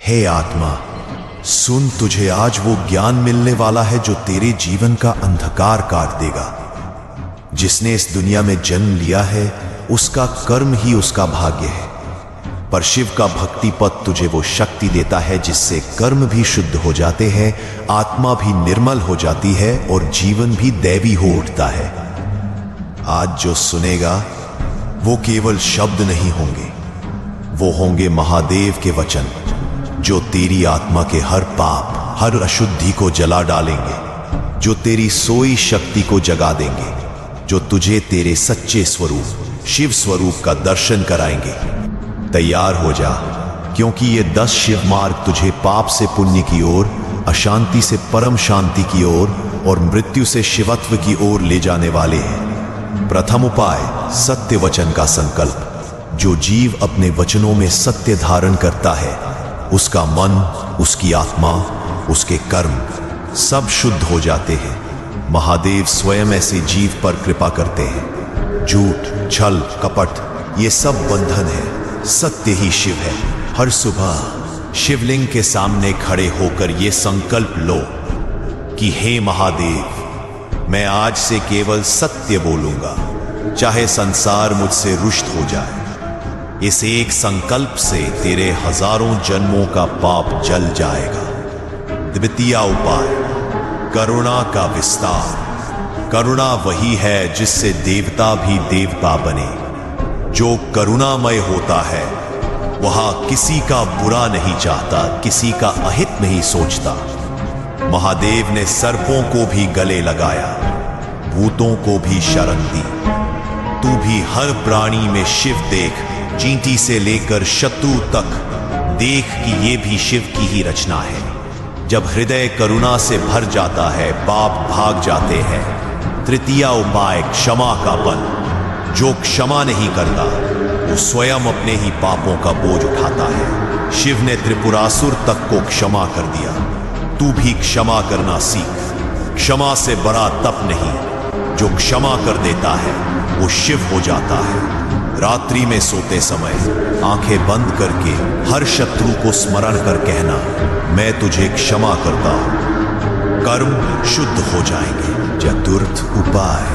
हे आत्मा, सुन, तुझे आज वो ज्ञान मिलने वाला है जो तेरे जीवन का अंधकार काट देगा। जिसने इस दुनिया में जन्म लिया है उसका कर्म ही उसका भाग्य है, पर शिव का भक्ति पथ तुझे वो शक्ति देता है जिससे कर्म भी शुद्ध हो जाते हैं, आत्मा भी निर्मल हो जाती है और जीवन भी दैवी हो उठता है। आज जो सुनेगा वो केवल शब्द नहीं होंगे, वो होंगे महादेव के वचन जो तेरी आत्मा के हर पाप, हर अशुद्धि को जला डालेंगे, जो तेरी सोई शक्ति को जगा देंगे, जो तुझे तेरे सच्चे स्वरूप शिव स्वरूप का दर्शन कराएंगे। तैयार हो जा, क्योंकि ये 10 शिव मार्ग तुझे पाप से पुण्य की ओर, अशांति से परम शांति की ओर और मृत्यु से शिवत्व की ओर ले जाने वाले हैं। प्रथम उपाय, सत्य वचन का संकल्प। जो जीव अपने वचनों में सत्य धारण करता है उसका मन, उसकी आत्मा, उसके कर्म सब शुद्ध हो जाते हैं। महादेव स्वयं ऐसे जीव पर कृपा करते हैं। झूठ, छल, कपट ये सब बंधन है, सत्य ही शिव है। हर सुबह शिवलिंग के सामने खड़े होकर ये संकल्प लो कि हे महादेव, मैं आज से केवल सत्य बोलूंगा, चाहे संसार मुझसे रुष्ट हो जाए। इस एक संकल्प से तेरे हजारों जन्मों का पाप जल जाएगा। द्वितीय उपाय, करुणा का विस्तार। करुणा वही है जिससे देवता भी देवता बने। जो करुणामय होता है वह किसी का बुरा नहीं चाहता, किसी का अहित नहीं सोचता। महादेव ने सर्पों को भी गले लगाया, भूतों को भी शरण दी। तू भी हर प्राणी में शिव देख, चींटी से लेकर शत्रु तक देख कि ये भी शिव की ही रचना है। जब हृदय करुणा से भर जाता है पाप भाग जाते हैं। तृतीय उपाय, क्षमा का बल। जो क्षमा नहीं करता वो स्वयं अपने ही पापों का बोझ उठाता है। शिव ने त्रिपुरासुर तक को क्षमा कर दिया, तू भी क्षमा करना सीख। क्षमा से बड़ा तप नहीं, जो क्षमा कर देता है वो शिव हो जाता है। रात्रि में सोते समय आंखें बंद करके हर शत्रु को स्मरण कर कहना, मैं तुझे क्षमा करता हूं। कर्म शुद्ध हो जाएंगे। चतुर्थ उपाय,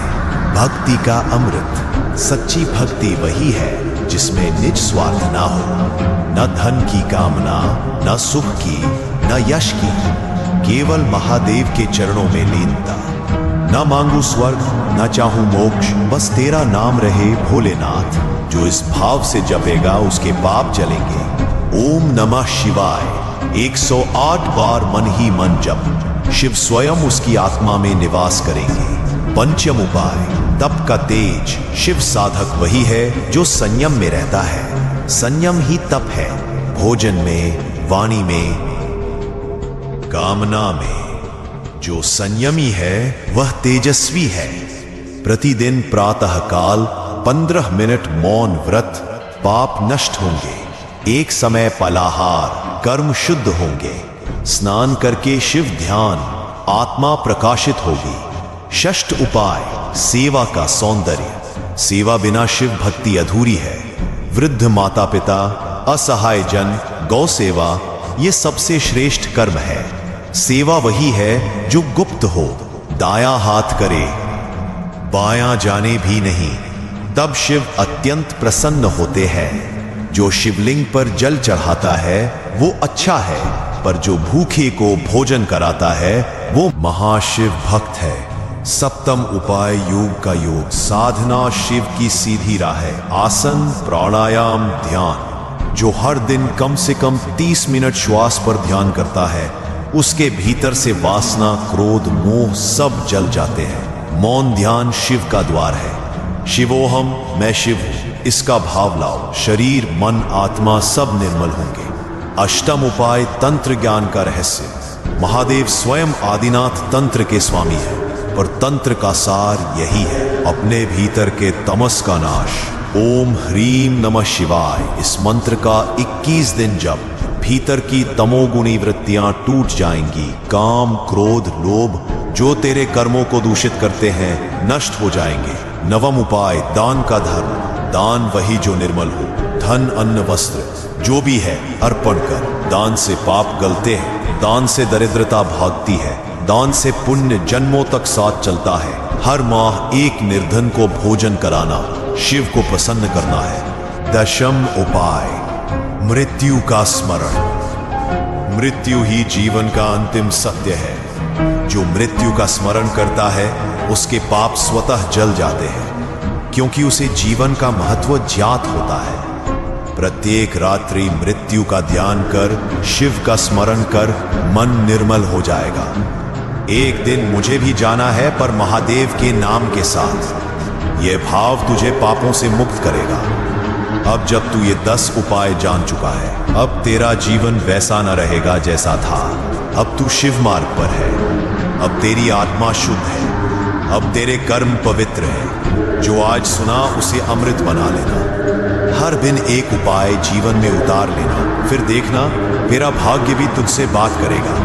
भक्ति का अमृत। सच्ची भक्ति वही है जिसमें निज स्वार्थ ना हो, न धन की कामना, न सुख की, न यश की, केवल महादेव के चरणों में लीनता। न मांगू स्वर्ग, न चाहूं मोक्ष, बस तेरा नाम रहे भोलेनाथ। जो इस भाव से जपेगा उसके पाप जलेंगे। ओम नमः शिवाय 108 बार मन ही मन जप। शिव स्वयं उसकी आत्मा में निवास करेंगे। पंचम उपाय, तप का तेज। शिव साधक वही है जो संयम में रहता है। संयम ही तप है। भोजन में, वाणी में, कामना में जो संयमी है वह तेजस्वी है। प्रतिदिन प्रातः काल 15 मिनट मौन व्रत, पाप नष्ट होंगे। एक समय फलाहार, कर्म शुद्ध होंगे। स्नान करके शिव ध्यान, आत्मा प्रकाशित होगी। षष्ठ उपाय, सेवा का सौंदर्य। सेवा बिना शिव भक्ति अधूरी है। वृद्ध माता पिता, असहाय जन, गौ सेवा ये सबसे श्रेष्ठ कर्म है। सेवा वही है जो गुप्त हो, दायां हाथ करे, बायां जाने भी नहीं, तब शिव अत्यंत प्रसन्न होते हैं। जो शिवलिंग पर जल चढ़ाता है वो अच्छा है, पर जो भूखे को भोजन कराता है वो महाशिव भक्त है। सप्तम उपाय, योग का योग। साधना शिव की सीधी राह है। आसन, प्राणायाम, ध्यान। जो हर दिन कम से कम 30 मिनट श्वास पर ध्यान करता है उसके भीतर से वासना, क्रोध, मोह सब जल जाते हैं। मौन ध्यान शिव का द्वार है। शिवोहम, मैं शिव हूं, इसका भाव लाओ। शरीर, मन, आत्मा सब निर्मल होंगे। अष्टम उपाय, तंत्र ज्ञान का रहस्य। महादेव स्वयं आदिनाथ तंत्र के स्वामी है, पर तंत्र का सार यही है, अपने भीतर के तमस का नाश। ओम ह्रीम नमः शिवाय इस मंत्र का 21 दिन जप, भीतर की तमोगुणी वृत्तियां टूट जाएंगी। काम, क्रोध, लोभ जो तेरे कर्मों को दूषित करते हैं नष्ट हो जाएंगे। नवम उपाय, दान का धर्म। दान वही जो निर्मल हो। धन, अन्न, वस्त्र जो भी है अर्पण कर। दान से पाप गलते हैं, दान से दरिद्रता भागती है, दान से पुण्य जन्मों तक साथ चलता है। हर माह एक निर्धन को भोजन कराना शिव को प्रसन्न करना है। दशम उपाय, मृत्यु का स्मरण। मृत्यु ही जीवन का अंतिम सत्य है। जो मृत्यु का स्मरण करता है उसके पाप स्वतः जल जाते हैं, क्योंकि उसे जीवन का महत्व ज्ञात होता है। प्रत्येक रात्रि मृत्यु का ध्यान कर, शिव का स्मरण कर, मन निर्मल हो जाएगा। एक दिन मुझे भी जाना है, पर महादेव के नाम के साथ। यह भाव तुझे पापों से मुक्त करेगा। अब जब तू ये 10 उपाय जान चुका है, अब तेरा जीवन वैसा न रहेगा जैसा था। अब तू शिव मार्ग पर है। अब तेरी आत्मा शुद्ध है। अब तेरे कर्म पवित्र है। जो आज सुना उसे अमृत बना लेना। हर दिन एक उपाय जीवन में उतार लेना, फिर देखना तेरा भाग्य भी तुझसे बात करेगा।